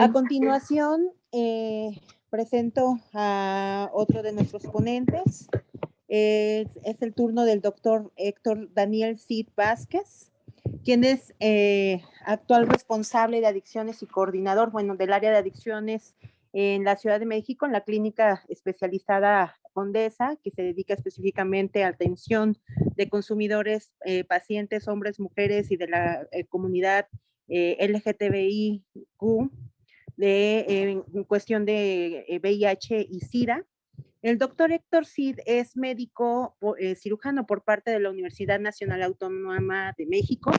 A continuación, presento a otro de nuestros ponentes. Es el turno del doctor Héctor Daniel Cid Vázquez, quien es actual responsable de adicciones y coordinador, del área de adicciones en la Ciudad de México, en la clínica especializada Condesa, que se dedica específicamente a atención de consumidores, pacientes, hombres, mujeres y de la comunidad LGTBIQ, en cuestión de VIH y SIDA. El doctor Héctor Cid es médico cirujano por parte de la Universidad Nacional Autónoma de México.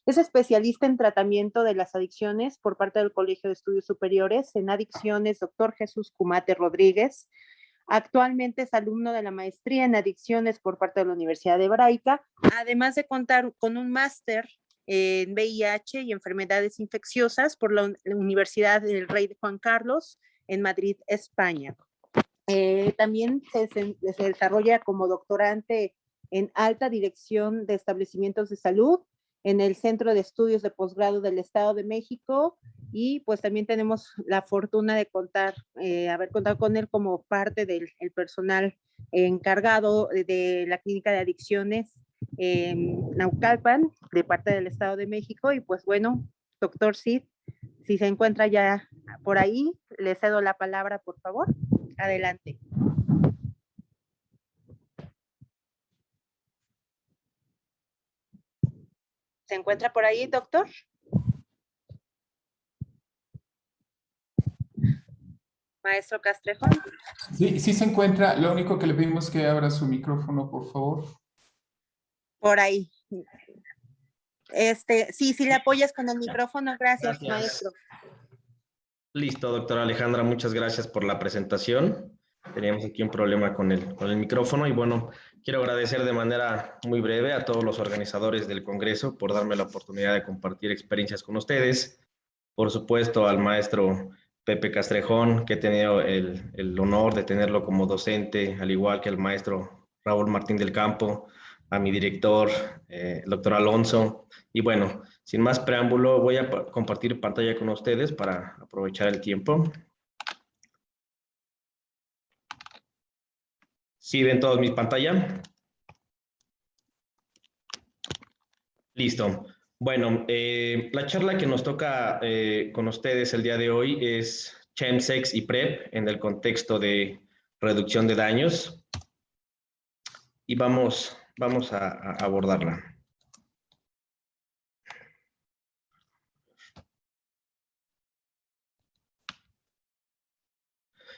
Es especialista en tratamiento de las adicciones por parte del Colegio de Estudios Superiores en Adicciones, doctor Jesús Cumate Rodríguez. Actualmente es alumno de la maestría en adicciones por parte de la Universidad Hebraica, además de contar con un máster en VIH y enfermedades infecciosas por la Universidad del Rey de Juan Carlos en Madrid, España. También se desarrolla como doctorante en alta dirección de establecimientos de salud en el Centro de Estudios de Posgrado del Estado de México, y pues también tenemos la fortuna de haber contado con él como parte del personal encargado de la clínica de adicciones en Naucalpan, de parte del Estado de México. Y pues bueno, doctor Cid, si se encuentra ya por ahí, le cedo la palabra, por favor. Adelante. ¿Se encuentra por ahí, doctor? Maestro Castrejón. Sí, sí se encuentra. Lo único que le pedimos es que abra su micrófono, por favor. Por ahí. Sí, le apoyas con el micrófono. Gracias, maestro. Listo, doctora Alejandra, muchas gracias por la presentación. Teníamos aquí un problema con el micrófono y bueno, quiero agradecer de manera muy breve a todos los organizadores del Congreso por darme la oportunidad de compartir experiencias con ustedes. Por supuesto, al maestro Pepe Castrejón, que he tenido el honor de tenerlo como docente, al igual que al maestro Raúl Martín del Campo, a mi director, el doctor Alonso. Y bueno, sin más preámbulo, voy a compartir pantalla con ustedes para aprovechar el tiempo. ¿Sí ven todos mis pantallas? Listo. Bueno, la charla que nos toca con ustedes el día de hoy es Chemsex y PrEP en el contexto de reducción de daños. Y vamos a abordarla.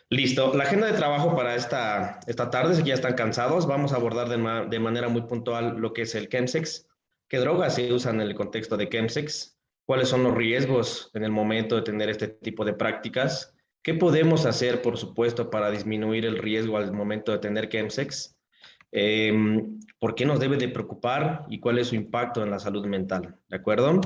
Listo. La agenda de trabajo para esta tarde, si ya están cansados, vamos a abordar de manera muy puntual lo que es el Chemsex, qué drogas se usan en el contexto de Chemsex, cuáles son los riesgos en el momento de tener este tipo de prácticas, qué podemos hacer, por supuesto, para disminuir el riesgo al momento de tener Chemsex, por qué nos debe de preocupar y cuál es su impacto en la salud mental, ¿de acuerdo?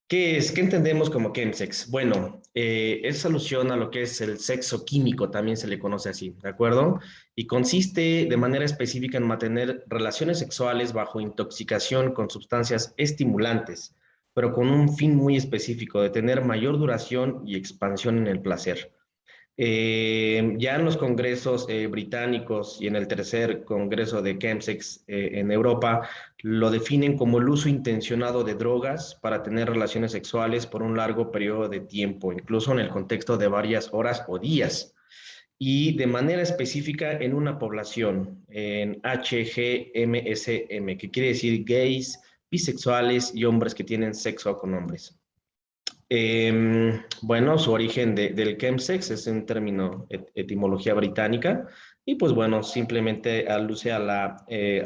¿Qué entendemos como chemsex? Bueno, es alusión a lo que es el sexo químico, también se le conoce así, ¿de acuerdo? Y consiste de manera específica en mantener relaciones sexuales bajo intoxicación con sustancias estimulantes, pero con un fin muy específico de tener mayor duración y expansión en el placer. Ya en los congresos británicos y en el tercer congreso de Chemsex en Europa, lo definen como el uso intencionado de drogas para tener relaciones sexuales por un largo periodo de tiempo, incluso en el contexto de varias horas o días, y de manera específica en una población, en HGMSM, que quiere decir gays, bisexuales y hombres que tienen sexo con hombres. Bueno, su origen del chemsex es un término etimología británica y pues bueno, simplemente alude a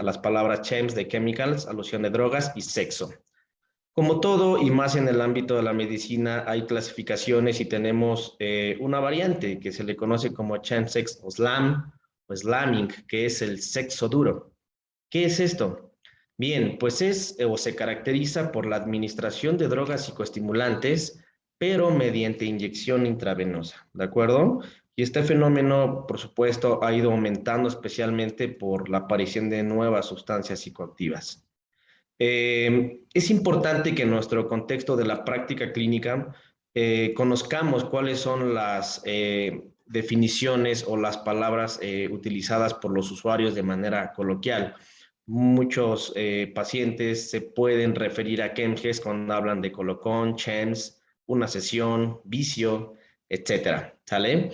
las palabras chems de chemicals, alusión de drogas, y sexo. Como todo y más en el ámbito de la medicina hay clasificaciones y tenemos una variante que se le conoce como chemsex o slam o slamming, que es el sexo duro. ¿Qué es esto? Bien, pues se caracteriza por la administración de drogas psicoestimulantes, pero mediante inyección intravenosa, ¿de acuerdo? Y este fenómeno, por supuesto, ha ido aumentando especialmente por la aparición de nuevas sustancias psicoactivas. Es importante que en nuestro contexto de la práctica clínica conozcamos cuáles son las definiciones o las palabras utilizadas por los usuarios de manera coloquial. Muchos pacientes se pueden referir a Chemsex cuando hablan de colocón, chems, una sesión, vicio, etcétera, ¿sale?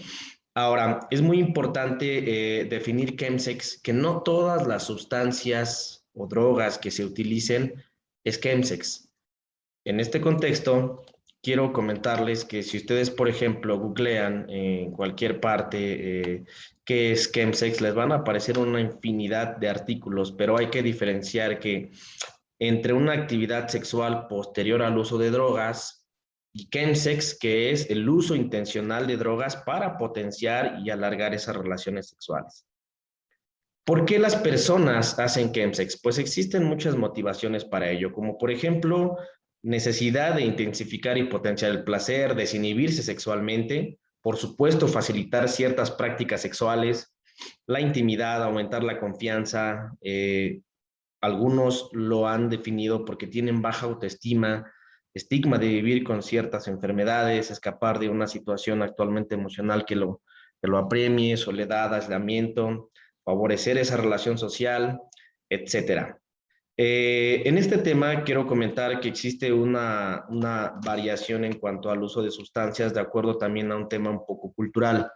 Ahora, es muy importante definir Chemsex, que no todas las sustancias o drogas que se utilicen es Chemsex. En este contexto, quiero comentarles que si ustedes, por ejemplo, googlean en cualquier parte qué es Chemsex, les van a aparecer una infinidad de artículos, pero hay que diferenciar que entre una actividad sexual posterior al uso de drogas y Chemsex, que es el uso intencional de drogas para potenciar y alargar esas relaciones sexuales. ¿Por qué las personas hacen Chemsex? Pues existen muchas motivaciones para ello, como por ejemplo, necesidad de intensificar y potenciar el placer, desinhibirse sexualmente, por supuesto, facilitar ciertas prácticas sexuales, la intimidad, aumentar la confianza. Algunos lo han definido porque tienen baja autoestima, estigma de vivir con ciertas enfermedades, escapar de una situación actualmente emocional que lo apremie, soledad, aislamiento, favorecer esa relación social, etcétera. En este tema quiero comentar que existe una variación en cuanto al uso de sustancias de acuerdo también a un tema un poco cultural.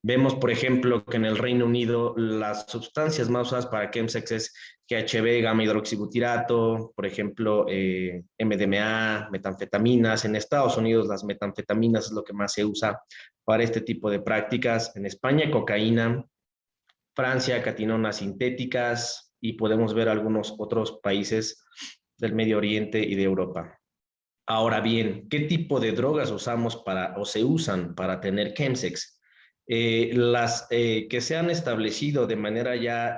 Vemos, por ejemplo, que en el Reino Unido las sustancias más usadas para Chemsex es GHB, gamma hidroxibutirato, por ejemplo, MDMA, metanfetaminas. En Estados Unidos las metanfetaminas es lo que más se usa para este tipo de prácticas. En España, cocaína. Francia, catinonas sintéticas, y podemos ver algunos otros países del Medio Oriente y de Europa. Ahora bien, ¿qué tipo de drogas usamos o se usan para tener Chemsex? Las que se han establecido de manera ya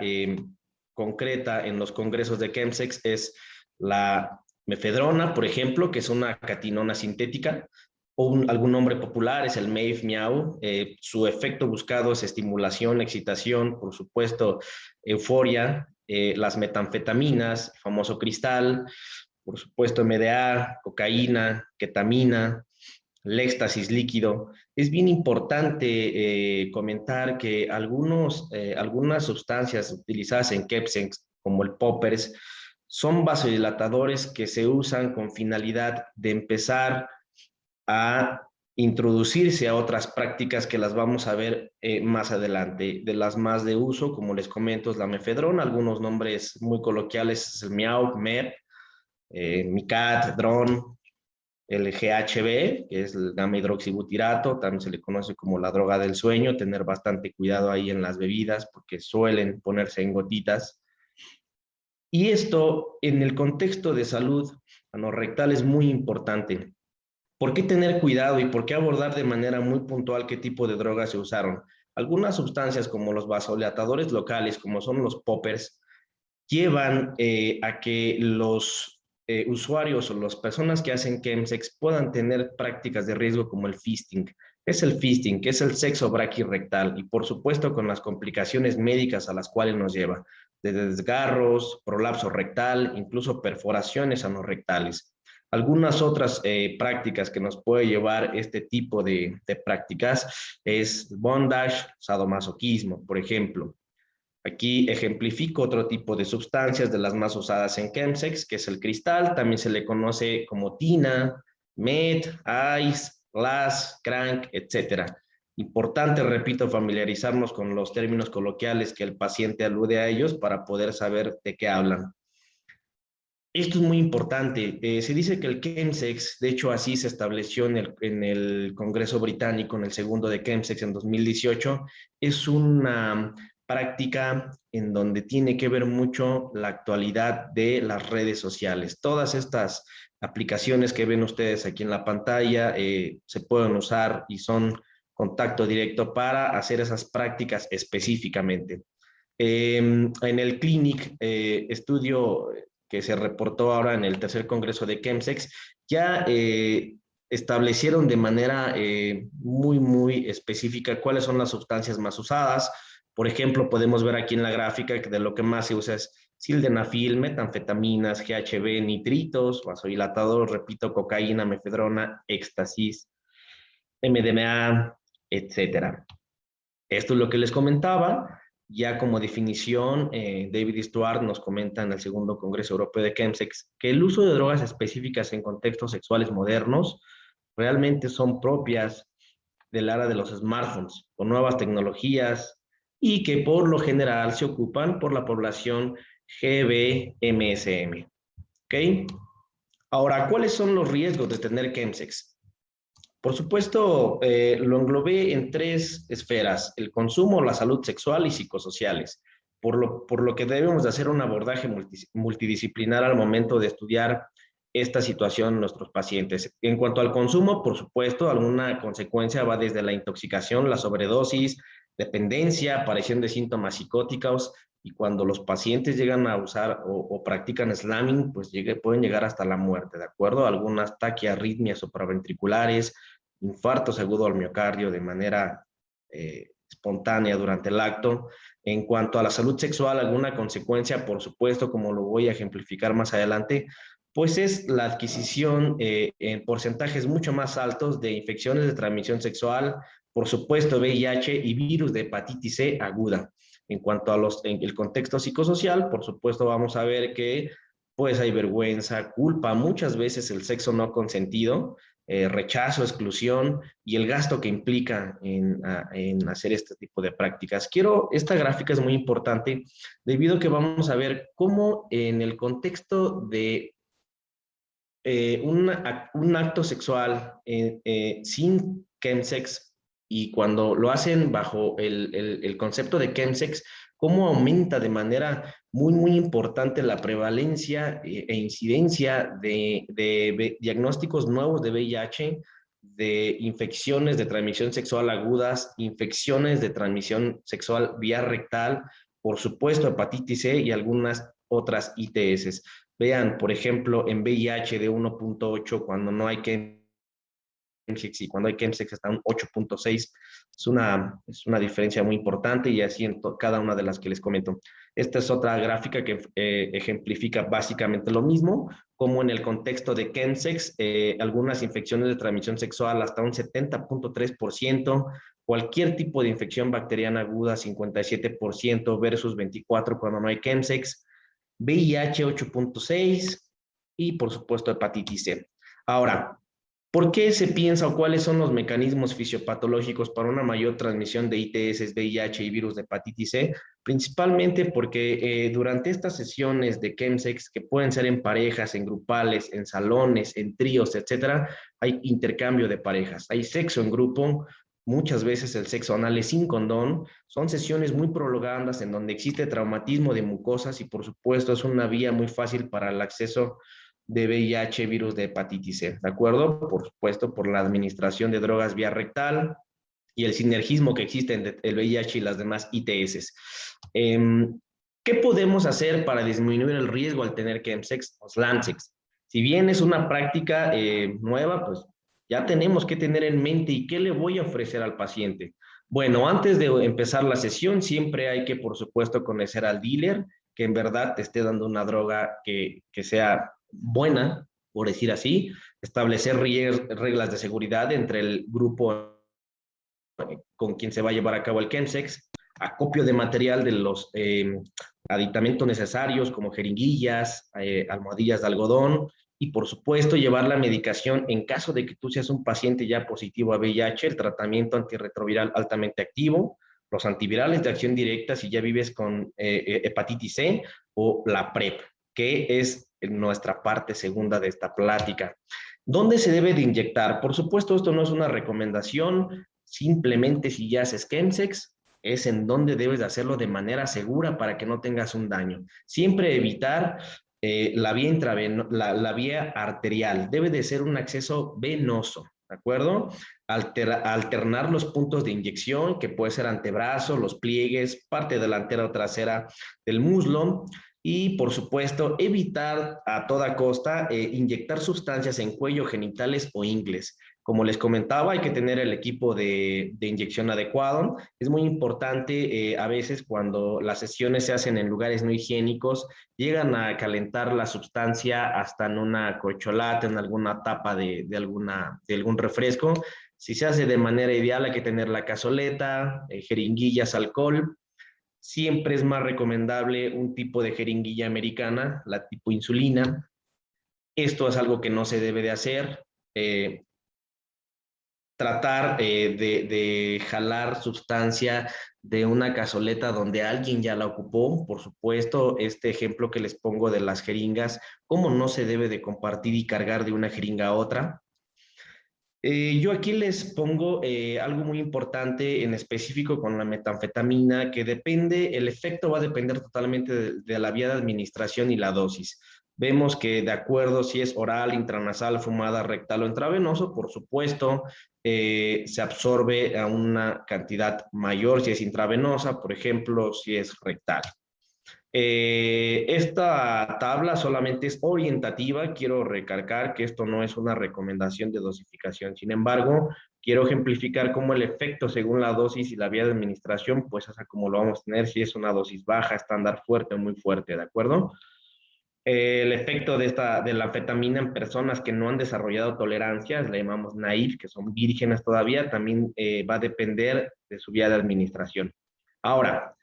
concreta en los congresos de Chemsex es la mefedrona, por ejemplo, que es una catinona sintética, o algún nombre popular es el MAVE Miau. Su efecto buscado es estimulación, excitación, por supuesto, euforia, las metanfetaminas, famoso cristal, por supuesto MDA, cocaína, ketamina, el éxtasis líquido. Es bien importante comentar que algunas sustancias utilizadas en Chemsex, como el poppers, son vasodilatadores que se usan con finalidad de empezar a introducirse a otras prácticas que las vamos a ver más adelante. De las más de uso, como les comento, es la mefedrona, algunos nombres muy coloquiales es el miau, MEP, MICAT, DRON, el GHB, que es el gamma hidroxibutirato, también se le conoce como la droga del sueño, tener bastante cuidado ahí en las bebidas porque suelen ponerse en gotitas. Y esto en el contexto de salud anorrectal es muy importante. ¿Por qué tener cuidado y por qué abordar de manera muy puntual qué tipo de drogas se usaron? Algunas sustancias como los vasodilatadores locales, como son los poppers, llevan a que los usuarios o las personas que hacen Chemsex puedan tener prácticas de riesgo como el fisting. Es el fisting, que es el sexo braquirrectal, y por supuesto con las complicaciones médicas a las cuales nos lleva, desde desgarros, prolapso rectal, incluso perforaciones anorrectales. Algunas otras prácticas que nos puede llevar este tipo de prácticas es bondage, sadomasoquismo, por ejemplo. Aquí ejemplifico otro tipo de sustancias de las más usadas en Chemsex, que es el cristal, también se le conoce como tina, med, ice, glass, crank, etc. Importante, repito, familiarizarnos con los términos coloquiales que el paciente alude a ellos para poder saber de qué hablan. Esto es muy importante. Se dice que el Chemsex, de hecho así se estableció en el Congreso Británico, en el segundo de Chemsex en 2018, es una práctica en donde tiene que ver mucho la actualidad de las redes sociales. Todas estas aplicaciones que ven ustedes aquí en la pantalla se pueden usar y son contacto directo para hacer esas prácticas específicamente. En el Clinic estudio que se reportó ahora en el tercer congreso de Chemsex, ya establecieron de manera muy específica cuáles son las sustancias más usadas. Por ejemplo, podemos ver aquí en la gráfica que de lo que más se usa es sildenafil, metanfetaminas, GHB, nitritos, vasodilatador, repito, cocaína, mefedrona, éxtasis. MDMA, etcétera. Esto es lo que les comentaba. Ya como definición, David Stuart nos comenta en el segundo Congreso Europeo de Chemsex que el uso de drogas específicas en contextos sexuales modernos realmente son propias del área de los smartphones o nuevas tecnologías y que por lo general se ocupan por la población GBMSM. ¿Ok? Ahora, ¿cuáles son los riesgos de tener chemsex? Por supuesto, lo englobé en 3 esferas: el consumo, la salud sexual y psicosociales, por lo que debemos de hacer un abordaje multidisciplinar al momento de estudiar esta situación en nuestros pacientes. En cuanto al consumo, por supuesto, alguna consecuencia va desde la intoxicación, la sobredosis, dependencia, aparición de síntomas psicóticos, y cuando los pacientes llegan a usar o practican slamming, pues pueden llegar hasta la muerte, ¿de acuerdo? Algunas taquiarritmias supraventriculares, infartos agudos al miocardio de manera espontánea durante el acto. En cuanto a la salud sexual, alguna consecuencia, por supuesto, como lo voy a ejemplificar más adelante, pues es la adquisición en porcentajes mucho más altos de infecciones de transmisión sexual, por supuesto VIH y virus de hepatitis C aguda. En cuanto a en el contexto psicosocial, por supuesto vamos a ver que pues hay vergüenza, culpa, muchas veces el sexo no consentido, rechazo, exclusión y el gasto que implica en hacer este tipo de prácticas. Esta gráfica es muy importante debido a que vamos a ver cómo en el contexto de un acto sexual sin chemsex, y cuando lo hacen bajo el concepto de chemsex, cómo aumenta de manera muy importante la prevalencia e incidencia de diagnósticos nuevos de VIH, de infecciones de transmisión sexual agudas, infecciones de transmisión sexual vía rectal, por supuesto hepatitis C y algunas otras ITS. Vean, por ejemplo, en VIH de 1.8, cuando no hay chemsex, y cuando hay chemsex está un 8.6. Es una diferencia muy importante, y así en cada una de las que les comento. Esta es otra gráfica que ejemplifica básicamente lo mismo, como en el contexto de chemsex, algunas infecciones de transmisión sexual hasta un 70.3%, cualquier tipo de infección bacteriana aguda 57% versus 24% cuando no hay chemsex, VIH 8.6 y por supuesto hepatitis C. Ahora, ¿por qué se piensa o cuáles son los mecanismos fisiopatológicos para una mayor transmisión de ITS, VIH y virus de hepatitis C? Principalmente porque durante estas sesiones de chemsex, que pueden ser en parejas, en grupales, en salones, en tríos, etcétera, hay intercambio de parejas, hay sexo en grupo, muchas veces el sexo anal es sin condón, son sesiones muy prolongadas en donde existe traumatismo de mucosas y por supuesto es una vía muy fácil para el acceso de VIH, virus de hepatitis C, ¿de acuerdo? Por supuesto, por la administración de drogas vía rectal y el sinergismo que existe entre el VIH y las demás ITS. ¿Qué podemos hacer para disminuir el riesgo al tener chemsex o slamsex? Si bien es una práctica nueva, pues ya tenemos que tener en mente y qué le voy a ofrecer al paciente. Bueno, antes de empezar la sesión, siempre hay que, por supuesto, conocer al dealer, que en verdad te esté dando una droga que sea buena, por decir así, establecer reglas de seguridad entre el grupo con quien se va a llevar a cabo el chemsex, acopio de material de los aditamentos necesarios como jeringuillas, almohadillas de algodón, y por supuesto llevar la medicación en caso de que tú seas un paciente ya positivo a VIH, el tratamiento antirretroviral altamente activo, los antivirales de acción directa si ya vives con hepatitis C, o la PrEP, que es nuestra parte segunda de esta plática. ¿Dónde se debe de inyectar? Por supuesto, esto no es una recomendación, simplemente si ya haces chemsex, es en donde debes de hacerlo de manera segura para que no tengas un daño. Siempre evitar la vía arterial, debe de ser un acceso venoso, ¿de acuerdo? Alternar los puntos de inyección, que puede ser antebrazo, los pliegues, parte delantera o trasera del muslo, y por supuesto evitar a toda costa inyectar sustancias en cuello, genitales o ingles. Como les comentaba, hay que tener el equipo de inyección adecuado. Es muy importante, a veces cuando las sesiones se hacen en lugares no higiénicos, llegan a calentar la sustancia hasta en una corcholata, en alguna tapa de algún refresco. Si se hace de manera ideal, hay que tener la cazoleta, jeringuillas, alcohol. Siempre es más recomendable un tipo de jeringuilla americana, la tipo insulina. Esto es algo que no se debe de hacer. Tratar de jalar sustancia de una cazoleta donde alguien ya la ocupó. Por supuesto, este ejemplo que les pongo de las jeringas, cómo no se debe de compartir y cargar de una jeringa a otra. Yo aquí les pongo algo muy importante en específico con la metanfetamina, que depende, el efecto va a depender totalmente de la vía de administración y la dosis. Vemos que de acuerdo si es oral, intranasal, fumada, rectal o intravenoso, por supuesto, se absorbe a una cantidad mayor si es intravenosa, por ejemplo, si es rectal. Esta tabla solamente es orientativa. Quiero recalcar que esto no es una recomendación de dosificación. Sin embargo, quiero ejemplificar cómo el efecto según la dosis y la vía de administración, pues es como lo vamos a tener si es una dosis baja, estándar, fuerte o muy fuerte, ¿de acuerdo? El efecto de la anfetamina en personas que no han desarrollado tolerancias, le llamamos naive, que son vírgenes todavía, también va a depender de su vía de administración. Ahora,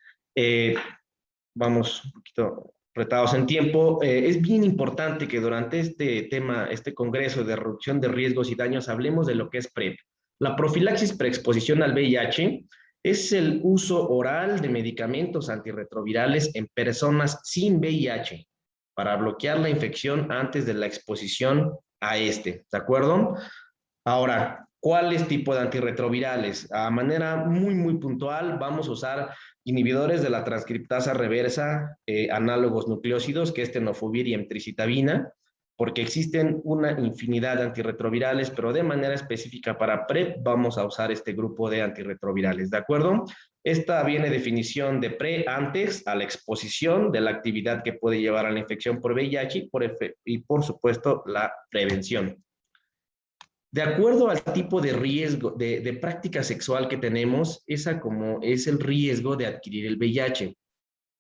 vamos un poquito retados en tiempo. Es bien importante que durante este tema, este congreso de reducción de riesgos y daños, hablemos de lo que es PrEP. La profilaxis preexposición al VIH es el uso oral de medicamentos antirretrovirales en personas sin VIH para bloquear la infección antes de la exposición a este, ¿de acuerdo? Ahora, ¿cuáles tipos de antirretrovirales? A manera muy puntual, vamos a usar inhibidores de la transcriptasa reversa, análogos nucleósidos, que es tenofovir y emtricitabina, porque existen una infinidad de antirretrovirales, pero de manera específica para PrEP vamos a usar este grupo de antirretrovirales, ¿de acuerdo? Esta viene definición de antes a la exposición de la actividad que puede llevar a la infección por VIH y por supuesto la prevención. De acuerdo al tipo de riesgo de práctica sexual que tenemos, esa como es el riesgo de adquirir el VIH.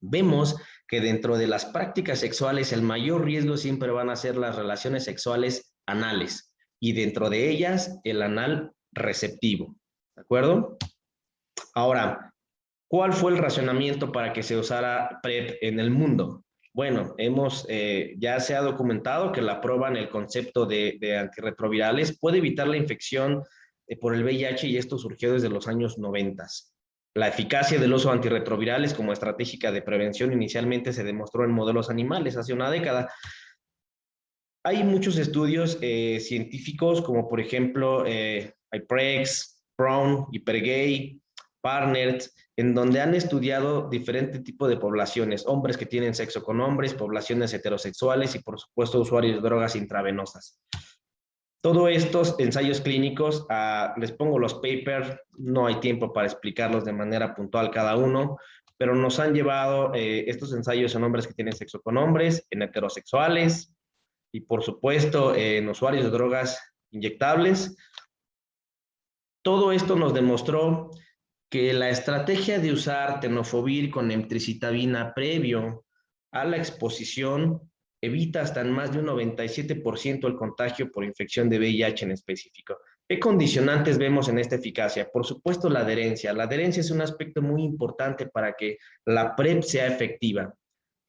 Vemos que dentro de las prácticas sexuales el mayor riesgo siempre van a ser las relaciones sexuales anales y dentro de ellas el anal receptivo, ¿de acuerdo? Ahora, ¿cuál fue el racionamiento para que se usara PrEP en el mundo? Bueno, ya se ha documentado que la prueba en el concepto de antirretrovirales puede evitar la infección por el VIH y esto surgió desde los años 90. La eficacia del uso de antirretrovirales como estrategia de prevención inicialmente se demostró en modelos animales hace una década. Hay muchos estudios científicos como por ejemplo IPREX, PRON, Hypergay, Partners, en donde han estudiado diferentes tipos de poblaciones, hombres que tienen sexo con hombres, poblaciones heterosexuales y por supuesto usuarios de drogas intravenosas. Todos estos ensayos clínicos, les pongo los papers, no hay tiempo para explicarlos de manera puntual cada uno, pero nos han llevado estos ensayos en hombres que tienen sexo con hombres, en heterosexuales y por supuesto en usuarios de drogas inyectables. Todo esto nos demostró que la estrategia de usar tenofovir con emtricitabina previo a la exposición evita hasta en más de un 97% el contagio por infección de VIH en específico. ¿Qué condicionantes vemos en esta eficacia? Por supuesto, la adherencia. La adherencia es un aspecto muy importante para que la PrEP sea efectiva.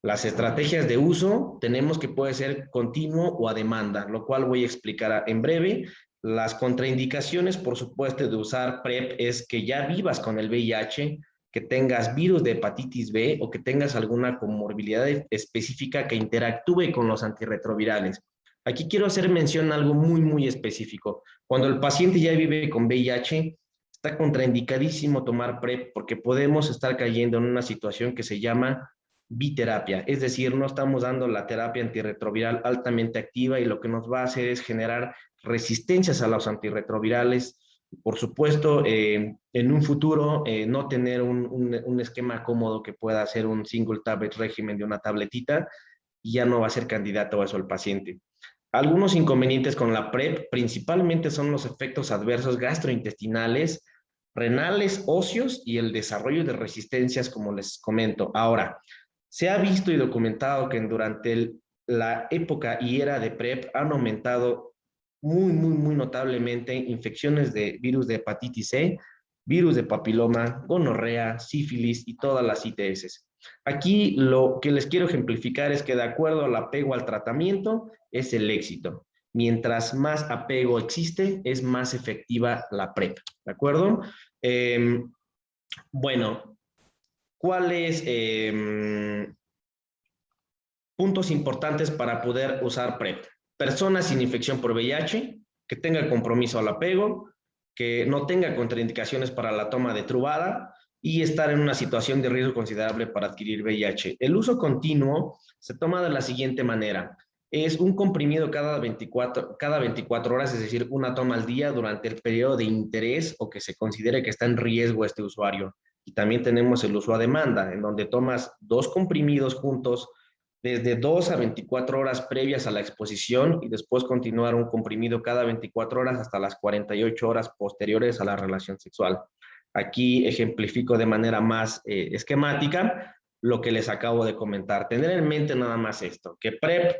Las estrategias de uso tenemos que puede ser continuo o a demanda, lo cual voy a explicar en breve. Las contraindicaciones, por supuesto, de usar PrEP es que ya vivas con el VIH, que tengas virus de hepatitis B o que tengas alguna comorbilidad específica que interactúe con los antirretrovirales. Aquí quiero hacer mención a algo muy específico. Cuando el paciente ya vive con VIH, está contraindicadísimo tomar PrEP porque podemos estar cayendo en una situación que se llama biterapia, es decir, no estamos dando la terapia antirretroviral altamente activa y lo que nos va a hacer es generar resistencias a los antirretrovirales. Por supuesto, en un futuro, no tener un esquema cómodo que pueda hacer un single tablet régimen de una tabletita y ya no va a ser candidato a eso el paciente. Algunos inconvenientes con la PrEP principalmente son los efectos adversos gastrointestinales, renales, óseos y el desarrollo de resistencias, como les comento. Ahora, se ha visto y documentado que durante la época y era de PrEP han aumentado muy notablemente infecciones de virus de hepatitis C, virus de papiloma, gonorrea, sífilis y todas las ITS. Aquí lo que les quiero ejemplificar es que de acuerdo al apego al tratamiento es el éxito. Mientras más apego existe, es más efectiva la PrEP, ¿de acuerdo? Bueno, ¿cuáles puntos importantes para poder usar PrEP? Personas sin infección por VIH, que tenga compromiso al apego, que no tenga contraindicaciones para la toma de Truvada y estar en una situación de riesgo considerable para adquirir VIH. El uso continuo se toma de la siguiente manera. Es un comprimido cada 24 horas, es decir, una toma al día durante el periodo de interés o que se considere que está en riesgo este usuario. Y también tenemos el uso a demanda, en donde tomas 2 comprimidos juntos desde 2 a 24 horas previas a la exposición y después continuar un comprimido cada 24 horas hasta las 48 horas posteriores a la relación sexual. Aquí ejemplifico de manera más esquemática lo que les acabo de comentar. Tener en mente nada más esto, que PrEP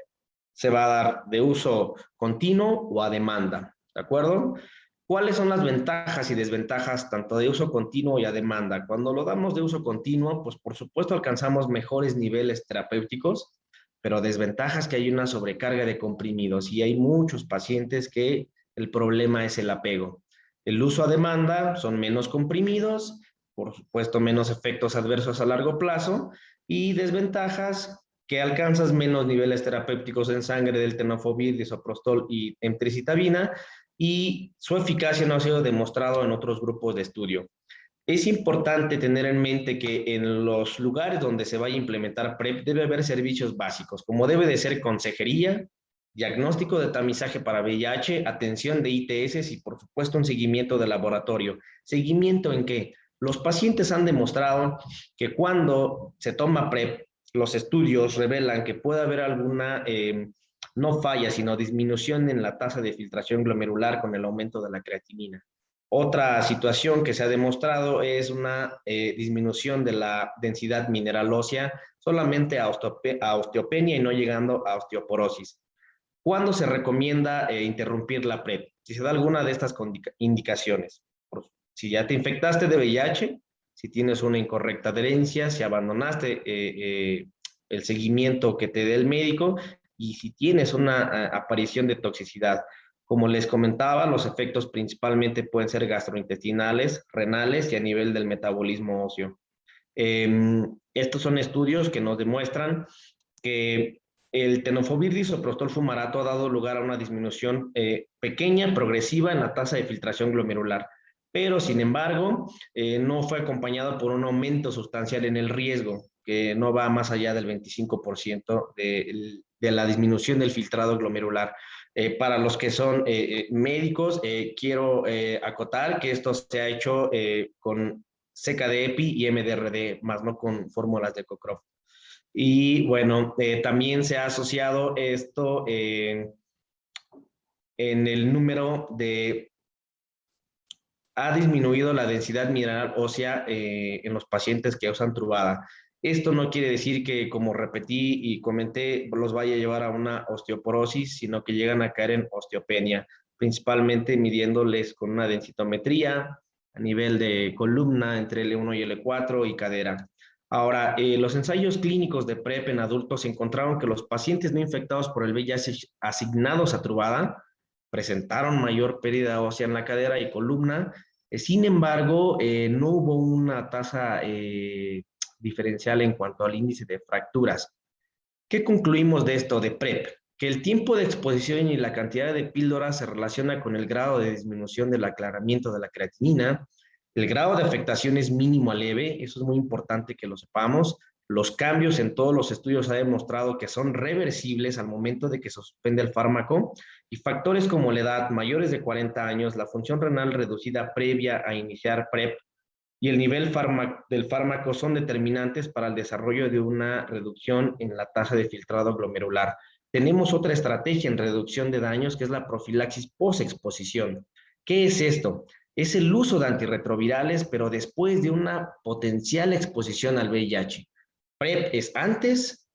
se va a dar de uso continuo o a demanda, ¿de acuerdo? ¿Cuáles son las ventajas y desventajas tanto de uso continuo y a demanda? Cuando lo damos de uso continuo, pues por supuesto alcanzamos mejores niveles terapéuticos, pero desventajas que hay una sobrecarga de comprimidos y hay muchos pacientes que el problema es el apego. El uso a demanda son menos comprimidos, por supuesto menos efectos adversos a largo plazo y desventajas que alcanzas menos niveles terapéuticos en sangre del tenofovir, disoprostol y emtricitabina, y su eficacia no ha sido demostrado en otros grupos de estudio. Es importante tener en mente que en los lugares donde se vaya a implementar PrEP debe haber servicios básicos, como debe de ser consejería, diagnóstico de tamizaje para VIH, atención de ITS y por supuesto un seguimiento de laboratorio. ¿Seguimiento en qué? Los pacientes han demostrado que cuando se toma PrEP, los estudios revelan que puede haber alguna no falla, sino disminución en la tasa de filtración glomerular con el aumento de la creatinina. Otra situación que se ha demostrado es una disminución de la densidad mineral ósea solamente a osteopenia y no llegando a osteoporosis. ¿Cuándo se recomienda interrumpir la PrEP? Si se da alguna de estas indicaciones. Si ya te infectaste de VIH, si tienes una incorrecta adherencia, si abandonaste el seguimiento que te dé el médico y si tienes una aparición de toxicidad. Como les comentaba, los efectos principalmente pueden ser gastrointestinales, renales y a nivel del metabolismo óseo. Estos son estudios que nos demuestran que el tenofovir disoprostol fumarato ha dado lugar a una disminución pequeña, progresiva en la tasa de filtración glomerular, pero sin embargo no fue acompañado por un aumento sustancial en el riesgo, que no va más allá del 25% de la disminución del filtrado glomerular. Para los que son médicos, quiero acotar que esto se ha hecho con CKD-EPI y MDRD, más no con fórmulas de Cocrof. Y bueno, también se ha asociado esto en el número de... Ha disminuido la densidad mineral ósea en los pacientes que usan Truvada. Esto no quiere decir que, como repetí y comenté, los vaya a llevar a una osteoporosis, sino que llegan a caer en osteopenia, principalmente midiéndoles con una densitometría a nivel de columna entre L1 y L4 y cadera. Ahora, los ensayos clínicos de PrEP en adultos encontraron que los pacientes no infectados por el VIH asignados a Truvada presentaron mayor pérdida ósea en la cadera y columna. Sin embargo, no hubo una tasa diferencial en cuanto al índice de fracturas. ¿Qué concluimos de esto de PrEP? Que el tiempo de exposición y la cantidad de píldoras se relaciona con el grado de disminución del aclaramiento de la creatinina. El grado de afectación es mínimo a leve, eso es muy importante que lo sepamos. Los cambios en todos los estudios han demostrado que son reversibles al momento de que se suspende el fármaco, y factores como la edad, mayores de 40 años, la función renal reducida previa a iniciar PrEP y el nivel del fármaco son determinantes para el desarrollo de una reducción en la tasa de filtrado glomerular. Tenemos otra estrategia en reducción de daños, que es la profilaxis post-exposición. ¿Qué es esto? Es el uso de antirretrovirales, pero después de una potencial exposición al VIH. PrEP es antes,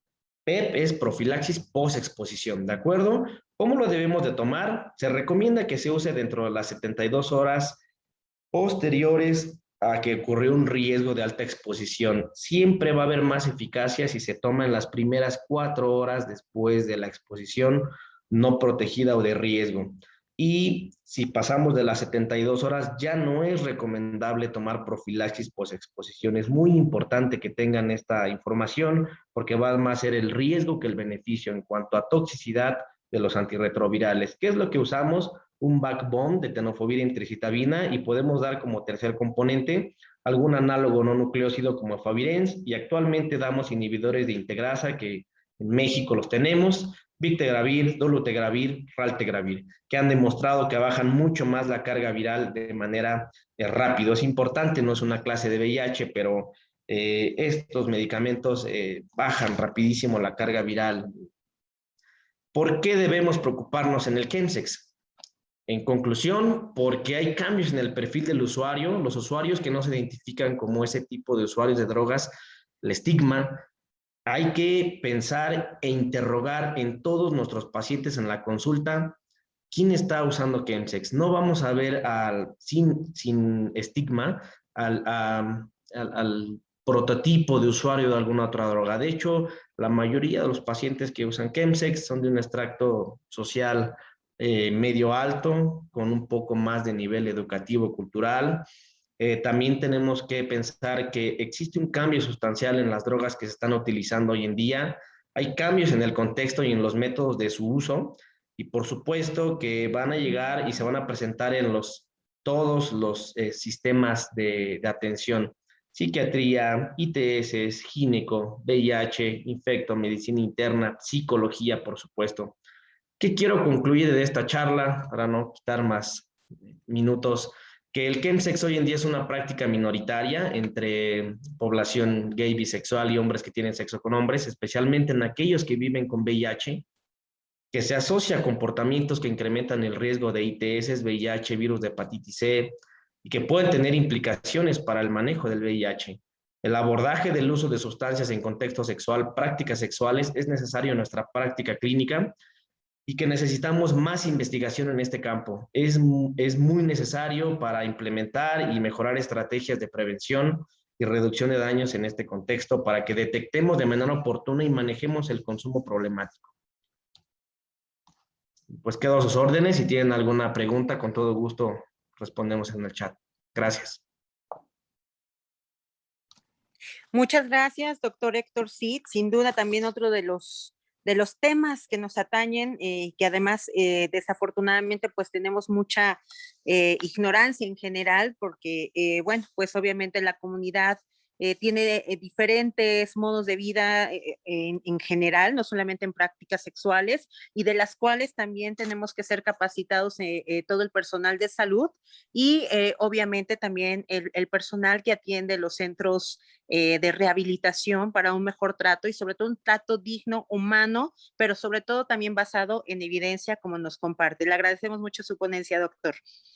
PEP es profilaxis post-exposición, ¿de acuerdo? ¿Cómo lo debemos de tomar? Se recomienda que se use dentro de las 72 horas posteriores a que ocurrió un riesgo de alta exposición. Siempre va a haber más eficacia si se toma en las primeras 4 horas después de la exposición no protegida o de riesgo. Y si pasamos de las 72 horas, ya no es recomendable tomar profilaxis posexposición. Es muy importante que tengan esta información porque va a más ser el riesgo que el beneficio en cuanto a toxicidad de los antirretrovirales. ¿Qué es lo que usamos? Un backbone de tenofovir intricitabina y podemos dar como tercer componente algún análogo no nucleósido como Favirenz y actualmente damos inhibidores de integrasa que en México los tenemos, Bictegravir, Dolutegravir, Raltegravir, que han demostrado que bajan mucho más la carga viral de manera rápido. Es importante, no es una clase de VIH, pero estos medicamentos bajan rapidísimo la carga viral. ¿Por qué debemos preocuparnos en el chemsex? En conclusión, porque hay cambios en el perfil del usuario, los usuarios que no se identifican como ese tipo de usuarios de drogas, el estigma, hay que pensar e interrogar en todos nuestros pacientes en la consulta quién está usando chemsex. No vamos a ver sin estigma al prototipo de usuario de alguna otra droga. De hecho, la mayoría de los pacientes que usan chemsex son de un extracto social medio alto, con un poco más de nivel educativo cultural. También tenemos que pensar que existe un cambio sustancial en las drogas que se están utilizando hoy en día. Hay cambios en el contexto y en los métodos de su uso y por supuesto que van a llegar y se van a presentar en todos los sistemas de atención. Psiquiatría, ITS, gineco, VIH, infecto, medicina interna, psicología, por supuesto. ¿Qué quiero concluir de esta charla para no quitar más minutos? Que el chemsex hoy en día es una práctica minoritaria entre población gay, bisexual y hombres que tienen sexo con hombres, especialmente en aquellos que viven con VIH, que se asocia a comportamientos que incrementan el riesgo de ITS, VIH, virus de hepatitis C, y que pueden tener implicaciones para el manejo del VIH. El abordaje del uso de sustancias en contexto sexual, prácticas sexuales, es necesario en nuestra práctica clínica y que necesitamos más investigación en este campo. Es muy necesario para implementar y mejorar estrategias de prevención y reducción de daños en este contexto para que detectemos de manera oportuna y manejemos el consumo problemático. Pues quedo a sus órdenes. Si tienen alguna pregunta, con todo gusto respondemos en el chat. Gracias. Muchas gracias, doctor Héctor Cid. Sin duda también otro de los temas que nos atañen, que además desafortunadamente pues tenemos mucha ignorancia en general, porque bueno, pues obviamente la comunidad tiene diferentes modos de vida en general, no solamente en prácticas sexuales, y de las cuales también tenemos que ser capacitados todo el personal de salud y obviamente también el personal que atiende los centros de rehabilitación para un mejor trato y sobre todo un trato digno, humano, pero sobre todo también basado en evidencia como nos comparte. Le agradecemos mucho su ponencia, doctor.